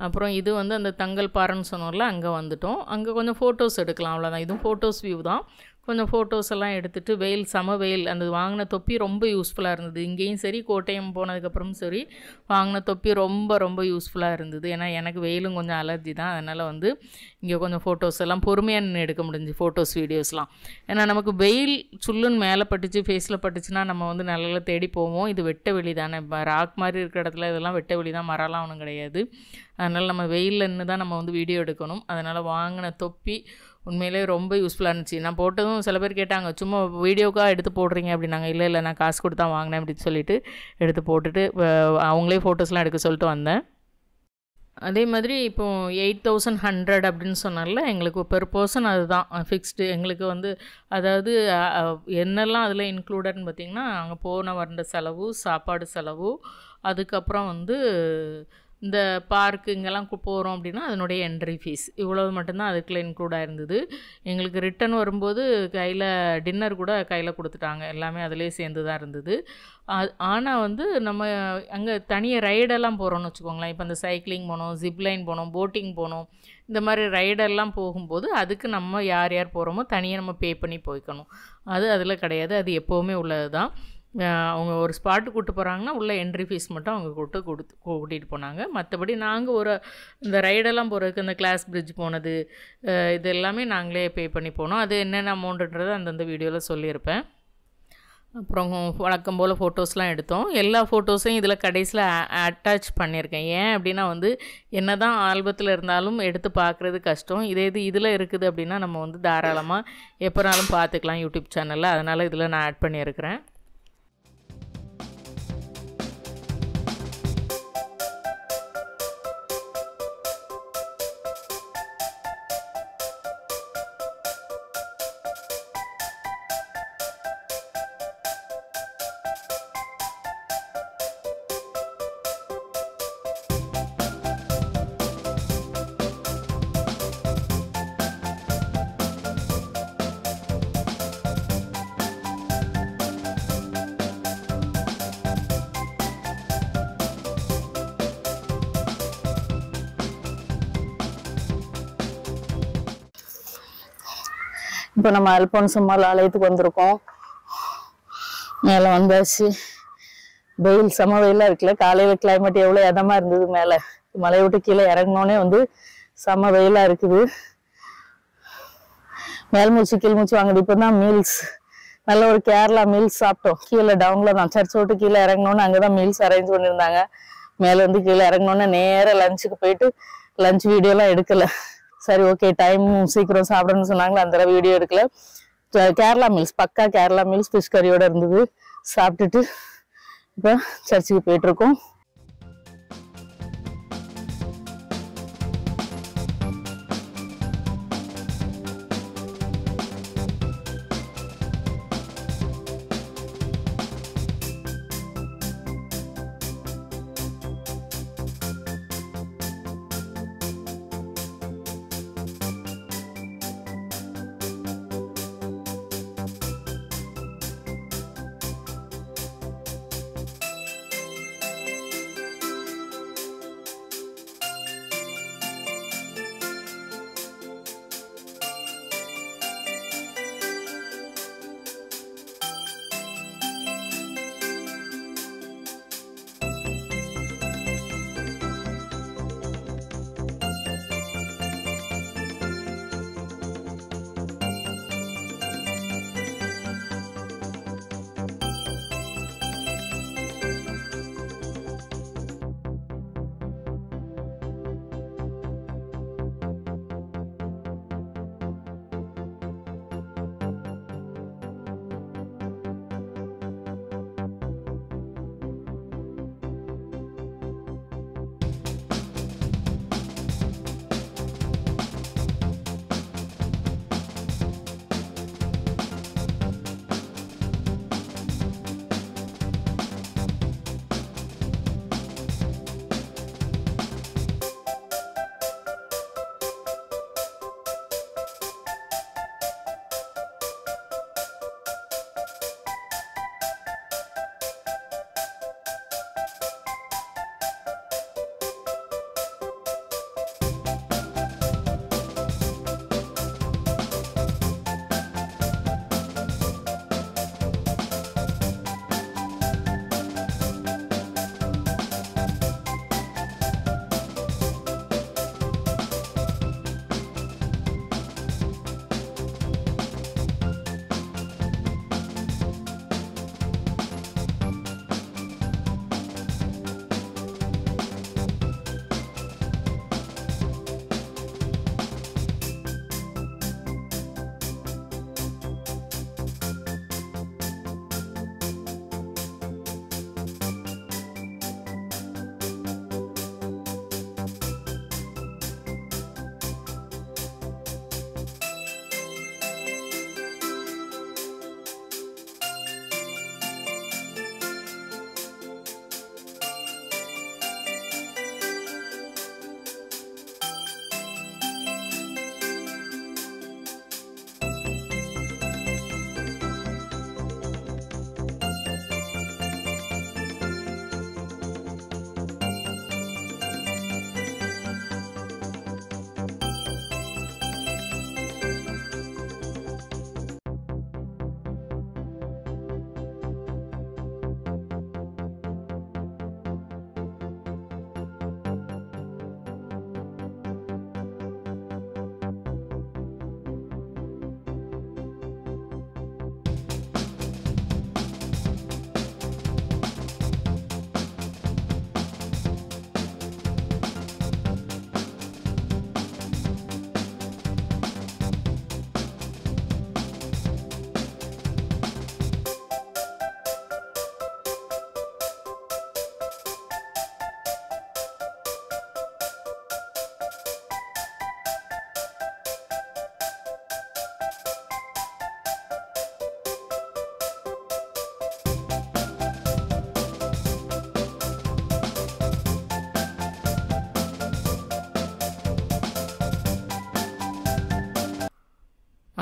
அப்புறம் இது வந்து அந்த தங்கல் பாறைன்னு சொன்னோம்ல, அங்கே வந்துட்டோம். அங்கே கொஞ்சம் ஃபோட்டோஸ் எடுக்கலாம், அவ்வளோதான். இதுவும் ஃபோட்டோஸ் வியூ தான். கொஞ்சம் ஃபோட்டோஸ் எல்லாம் எடுத்துகிட்டு, வெயில் செம வெயில். அந்த வாங்கின தொப்பி ரொம்ப யூஸ்ஃபுல்லாக இருந்தது. இங்கேயும் சரி கோட்டையம் போனதுக்கப்புறமும் சரி வாங்கின தொப்பி ரொம்ப ரொம்ப யூஸ்ஃபுல்லாக இருந்தது. ஏன்னா எனக்கு வெயிலும் கொஞ்சம் அலர்ஜி தான். அதனால் வந்து இங்கே கொஞ்சம் ஃபோட்டோஸ் எல்லாம் பொறுமையாக நின்று எடுக்க முடிஞ்சு, ஃபோட்டோஸ் வீடியோஸ்லாம். ஏன்னா நமக்கு வெயில் சுல்லுன்னு மேலே பட்டுச்சு, ஃபேஸில் பட்டுச்சுன்னா நம்ம வந்து நல்லா தேடி போவோம். இது வெட்ட வெளி தானே, ராக் மாதிரி இருக்கிற இடத்துல இதெல்லாம் வெட்ட வெளி தான், மரம்லாம் ஒன்றும் கிடையாது. அதனால் நம்ம வெயிலில் நின்று தான் நம்ம வந்து வீடியோ எடுக்கணும். அதனால் வாங்கின தொப்பி உண்மையிலே ரொம்ப யூஸ்ஃபுல்லாக இருந்துச்சு. நான் போட்டதும் சில பேர் கேட்டாங்க, சும்மா வீடியோக்காக எடுத்து போடுறீங்க அப்படின்னாங்க. இல்லை நான் காசு கொடுத்து தான் வாங்கினேன் அப்படின்னு சொல்லிட்டு எடுத்து போட்டுட்டு அவங்களே ஃபோட்டோஸ்லாம் எடுக்க சொல்லிட்டு வந்தேன். அதே மாதிரி இப்போது 8100 அப்படின்னு சொன்னால எங்களுக்கு பெர் பர்சன் அதுதான் ஃபிக்ஸ்டு. எங்களுக்கு வந்து அதாவது என்னெல்லாம் அதில் இன்க்ளூடட்னு பார்த்திங்கன்னா, அங்கே போன வந்த செலவு, சாப்பாடு செலவு, அதுக்கப்புறம் வந்து இந்த பார்க்கு இங்கெல்லாம் போகிறோம் அப்படின்னா அதனுடைய என்ட்ரி ஃபீஸ் இவ்வளவு மட்டும்தான் அதுக்குள்ளே இன்க்ளூட் ஆகிருந்தது. எங்களுக்கு ரிட்டன் வரும்போது கையில் டின்னர் கூட கையில் கொடுத்துட்டாங்க. எல்லாமே அதிலே சேர்ந்து தான் இருந்தது. ஆனால் வந்து நம்ம அங்கே தனியாக ரைடெல்லாம் போகிறோன்னு வச்சுக்கோங்களேன். இப்போ இந்த சைக்கிளிங் போனோம், ஜிப்லைன் போனோம், போட்டிங் போனோம், இந்த மாதிரி ரைடெல்லாம் போகும்போது அதுக்கு நம்ம யார் யார் போகிறோமோ தனியாக நம்ம பே பண்ணி போய்க்கணும். அது அதில் கிடையாது. அது எப்போவுமே உள்ளது தான். அவங்க ஒரு ஸ்பாட்டு கூப்பிட்டு போகிறாங்கன்னா உள்ள என்ட்ரி ஃபீஸ் மட்டும் அவங்க கூட்டிகிட்டு போனாங்க. மற்றபடி நாங்கள் இந்த ரைடெல்லாம் போகிறதுக்கு இந்த கிளாஸ் பிரிட்ஜ் போனது இது எல்லாமே நாங்களே பே பண்ணி போனோம். அது என்னென்ன அமௌண்ட்டுன்றது அந்தந்த வீடியோவில் சொல்லியிருப்பேன். அப்புறம் வழக்கம் போல் ஃபோட்டோஸ்லாம் எடுத்தோம். எல்லா ஃபோட்டோஸையும் இதில் கடைசியில் அட்டாச் பண்ணியிருக்கேன். ஏன் அப்படின்னா வந்து என்ன தான் ஆல்பத்தில் இருந்தாலும் எடுத்து பார்க்குறது கஷ்டம். இது இதில் இருக்குது அப்படின்னா நம்ம வந்து தாராளமாக எப்போனாலும் பார்த்துக்கலாம் யூடியூப் சேனலில். அதனால் இதில் நான் ஆட் பண்ணியிருக்கிறேன். இப்போ நம்ம அல்போன்சம்மாள் ஆலயத்துக்கு வந்திருக்கோம். மேலே வந்தாச்சு. வெயில் செம வெயிலாக இருக்குல்ல. காலையில் கிளைமேட் எவ்வளோ இதமா இருந்தது. மேலே மலையை விட்டு கீழே இறங்கினோடனே வந்து செம வெயிலாக இருக்குது. மேல் மூச்சு கீழ் மூச்சு வாங்குது. இப்போ தான் மீல்ஸ் நல்ல ஒரு கேரளா மீல்ஸ் சாப்பிட்டோம். கீழே டவுனில் தான் சர்ச் விட்டு கீழே இறங்கினோன்னு அங்கே தான் மீல்ஸ் அரேஞ்ச் பண்ணியிருந்தாங்க. மேலே வந்து கீழே இறங்கினோன்னே நேராக லஞ்சுக்கு போயிட்டு லஞ்ச் வீடியோலாம் எடுக்கலை. சரி ஓகே டைம் சீக்கிரம் சாப்பிடணும்னு சொன்னாங்களே அந்த வீடியோ எடுக்கல. கேரளா மீல்ஸ் பக்கா கேரளா மீல்ஸ் ஃபிஷ் கறியோட இருந்தது. சாப்பிட்டுட்டு இப்போ சர்ச்சுக்கு போயிட்டுருக்கோம்.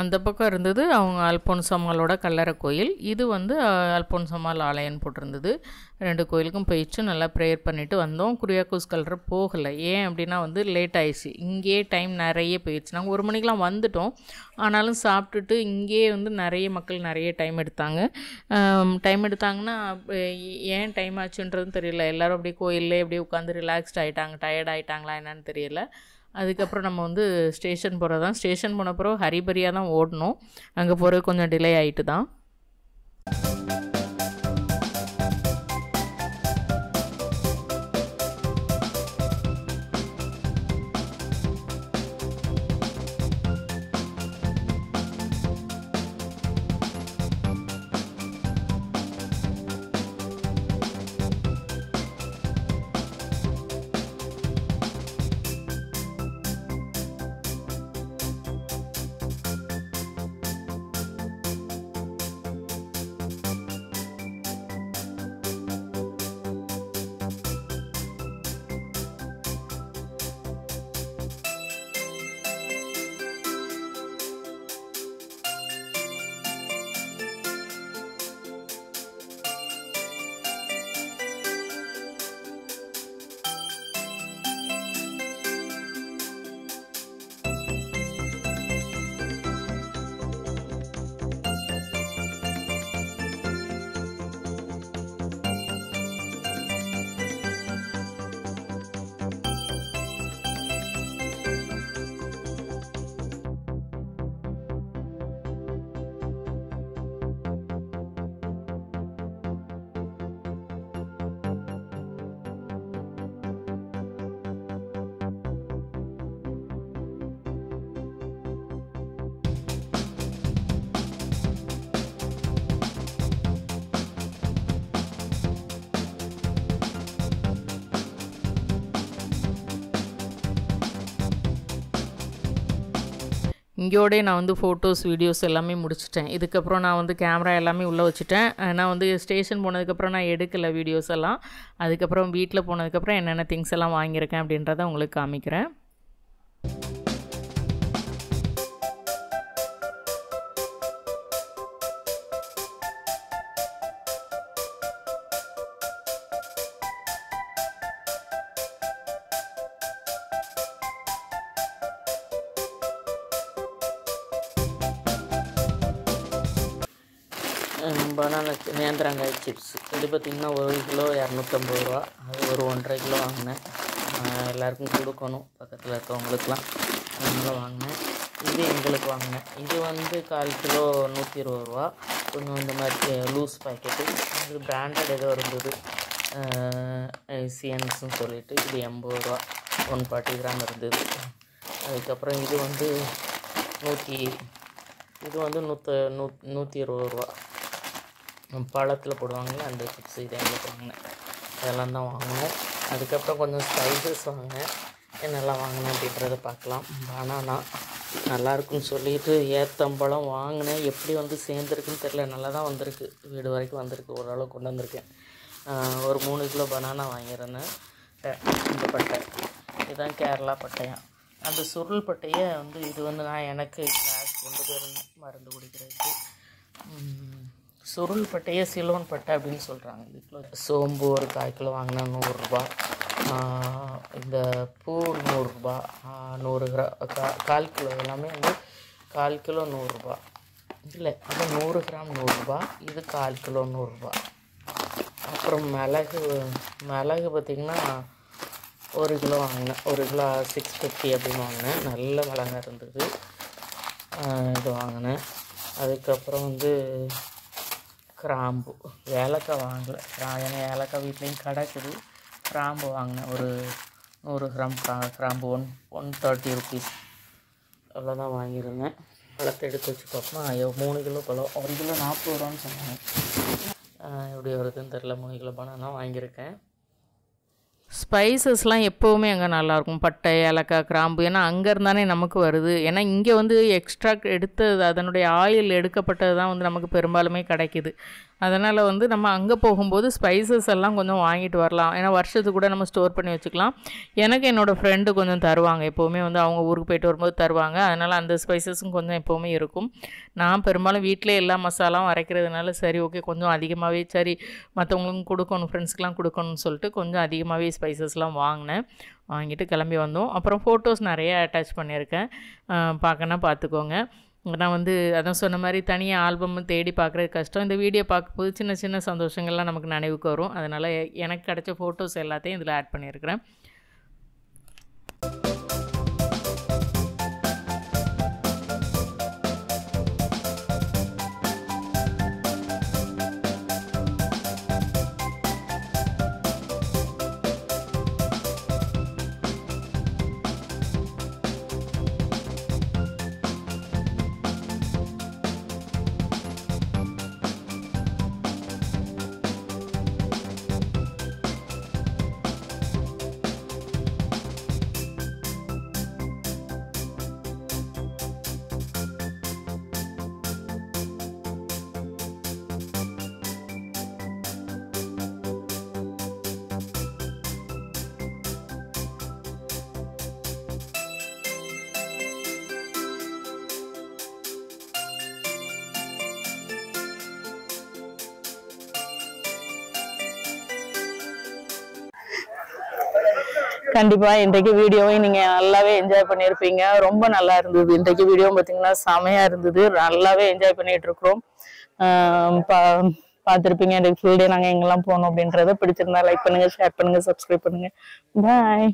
அந்த பக்கம் இருந்தது அவங்க அல்போன்சம்மாளோட கல்லறை கோயில். இது வந்து அல்போன்சம்மாள் ஆலயம்னு போட்டிருந்தது. 2 கோயிலுக்கும் போயிடுச்சு. நல்லா ப்ரேயர் பண்ணிவிட்டு வந்தோம். குரியாக்கோஸ் கல்லறை போகலை. ஏன் அப்படின்னா வந்து லேட் ஆயிடுச்சு. இங்கேயே டைம் நிறைய போயிடுச்சு. நாங்கள் 1 மணிக்கெலாம் வந்துட்டோம். ஆனாலும் சாப்பிட்டுட்டு இங்கேயே வந்து நிறைய மக்கள் நிறைய டைம் எடுத்தாங்க. டைம் எடுத்தாங்கன்னா ஏன் டைம் ஆச்சுன்றதும் தெரியல. எல்லோரும் அப்படியே கோயிலே அப்படியே உட்காந்து ரிலாக்ஸ்ட் ஆகிட்டாங்க. டயர்ட் ஆகிட்டாங்களா என்னன்னு தெரியல. அதுக்கப்புறம் நம்ம வந்து ஸ்டேஷன் போகிறது தான். ஸ்டேஷன் போன பிறகு ஹரிபரியாக தான் ஓடணும். அங்கே போகிறது கொஞ்சம் டிலே ஆகிட்டு தான். இங்கேயோடே நான் வந்து ஃபோட்டோஸ் வீடியோஸ் எல்லாமே முடிச்சிட்டேன். இதுக்கப்புறம் நான் வந்து கேமரா எல்லாமே உள்ளே வச்சுட்டேன். நான் வந்து ஸ்டேஷன் போனதுக்கப்புறம் நான் எடுக்கலை வீடியோஸ் எல்லாம். அதுக்கப்புறம் வீட்டில் போனதுக்கப்புறம் என்னென்ன திங்ஸ் எல்லாம் வாங்கியிருக்கேன் அப்படின்றத உங்களுக்கு காமிக்கிறேன். பனானா நேந்திரங்காய் சிப்ஸ் இது பார்த்திங்கன்னா 1 கிலோ 250 ரூபா. அது ஒரு 1.5 கிலோ வாங்கினேன். எல்லாருக்கும் கொடுக்கணும் பக்கத்தில் இருக்கவங்களுக்குலாம், அதனால வாங்கினேன். இது எங்களுக்கு வாங்கினேன். இது வந்து 1/4 கிலோ 120 ரூபா. கொஞ்சம் இந்த மாதிரி லூஸ் பாக்கெட்டு. இது பிராண்டட் ஏதோ இருந்தது, சியன்ஸ்ன்னு சொல்லிட்டு. இது 80 ரூபா, 140 கிராம் இருந்தது. அதுக்கப்புறம் இது வந்து 120 ரூபா. பழத்தில் போடுவாங்களே அந்த சிப்ஸ், இது எங்களுக்கு வாங்கினேன். அதெல்லாம் தான் வாங்கினேன். அதுக்கப்புறம் கொஞ்சம் ஸ்பைசஸ் வாங்கினேன். என்னெல்லாம் வாங்கினேன் அப்படின்றத பார்க்கலாம். பனானா நல்லாயிருக்குன்னு சொல்லிட்டு ஏத்தம்பழம் வாங்கினேன். எப்படி வந்து சேர்ந்துருக்குன்னு தெரியல. நல்லா தான் வந்திருக்கு, வீடு வரைக்கும் வந்திருக்கு, ஓரளவு கொண்டு வந்திருக்கேன். ஒரு 3 கிலோ பனானா வாங்கியிருந்தேன். இந்த பட்டை இதுதான் கேரளா பட்டையாக. அந்த சுருள் பட்டையை வந்து இது வந்து நான் எனக்கு கிளாஸ் கொண்டு போயிருந்தேன் மருந்து குடிக்கிறதுக்கு. சுருள் பட்டையை சிலோன் பட்டை அப்படின்னு சொல்கிறாங்க. இதுக்குள்ள சோம்பு ஒரு 1/4 கிலோ வாங்கினா 100 ரூபா. இந்த பூ 100 ரூபா. 100 கிராம் 1/4 கிலோ எல்லாமே வந்து 1/4 கிலோ 100 ரூபா. இல்லை அது 100 கிராம் 100 ரூபா. இது 1/4 கிலோ 100 ரூபா. அப்புறம் மிளகு பார்த்திங்கன்னா 1 கிலோ வாங்கினேன். 1 கிலோ 650 அப்படின்னு வாங்கினேன். நல்ல மிளகா இருந்தது, இது வாங்கினேன். அதுக்கப்புறம் வந்து கிராம்பு, ஏலக்காய் வாங்கலை. ஏன்னா ஏலக்காய் வீட்லேயும் கிடக்குது. கிராம்பு வாங்கினேன். ஒரு 100 கிராம் கிராம்பு 130 ருபீஸ் அவ்வளோதான் வாங்கியிருந்தேன். பழத்தை எடுத்து வச்சு பார்ப்போம். 3 கிலோ பழம் 1 கிலோ 40 ரூபான்னு சொன்னாங்க. எப்படி வருதுன்னு தெரில. 3 கிலோ பனானா வாங்கியிருக்கேன். ஸ்பைசஸ்லாம் எப்போவுமே அங்கே நல்லாயிருக்கும். பட்டை, ஏலக்காய், கிராம்பு. ஏன்னா அங்கே இருந்தானே நமக்கு வருது. ஏன்னா இங்கே வந்து எக்ஸ்ட்ராக்ட் எடுத்தது, அதனுடைய ஆயில் எடுக்கப்பட்டது தான் வந்து நமக்கு பெரும்பாலுமே கிடைக்கிது. அதனால் வந்து நம்ம அங்கே போகும்போது ஸ்பைசஸ் எல்லாம் கொஞ்சம் வாங்கிட்டு வரலாம். ஏன்னா வருஷத்துக்கு கூட நம்ம ஸ்டோர் பண்ணி வச்சுக்கலாம். எனக்கு என்னோடய ஃப்ரெண்டு கொஞ்சம் தருவாங்க, எப்போவுமே வந்து அவங்க ஊருக்கு போயிட்டு வரும்போது தருவாங்க. அதனால் அந்த ஸ்பைசஸும் கொஞ்சம் எப்போவுமே இருக்கும். நான் பெரும்பாலும் வீட்டிலே எல்லா மசாலாவும் அரைக்கிறதுனால சரி ஓகே கொஞ்சம் அதிகமாகவே சரி மற்றவங்களுக்கும் கொடுக்கணும், ஃப்ரெண்ட்ஸ்க்கெலாம் கொடுக்கணும்னு சொல்லிட்டு கொஞ்சம் அதிகமாகவே ஸ்பைசஸ்லாம் வாங்கினேன். வாங்கிட்டு கிளம்பி வந்தோம். அப்புறம் ஃபோட்டோஸ் நிறைய அட்டாச் பண்ணியிருக்கேன், பார்க்கணுன்னா பார்த்துக்கோங்க. நான் வந்து அதான் சொன்ன மாதிரி தனியாக ஆல்பம் தேடி பார்க்குறது கஷ்டம். இந்த வீடியோ பார்க்கும்போது சின்ன சின்ன சந்தோஷங்கள்லாம் நமக்கு நினைவுக்கு வரும். அதனால் எனக்கு கிடைச்ச ஃபோட்டோஸ் எல்லாத்தையும் இதில் ஆட் பண்ணியிருக்கிறேன். கண்டிப்பா இன்றைக்கு வீடியோவை நீங்க நல்லாவே என்ஜாய் பண்ணியிருப்பீங்க. ரொம்ப நல்லா இருந்தது. இன்றைக்கு வீடியோ பார்த்தீங்கன்னா செமையா இருந்தது. நல்லாவே என்ஜாய் பண்ணிட்டு இருக்கிறோம். பார்த்துருப்பீங்க இன்றைக்கு ஃபுல் டே நாங்கள் எங்கெல்லாம் போனோம் அப்படின்றத. பிடிச்சிருந்தா லைக் பண்ணுங்க, ஷேர் பண்ணுங்க, சப்ஸ்கிரைப் பண்ணுங்க. பாய்.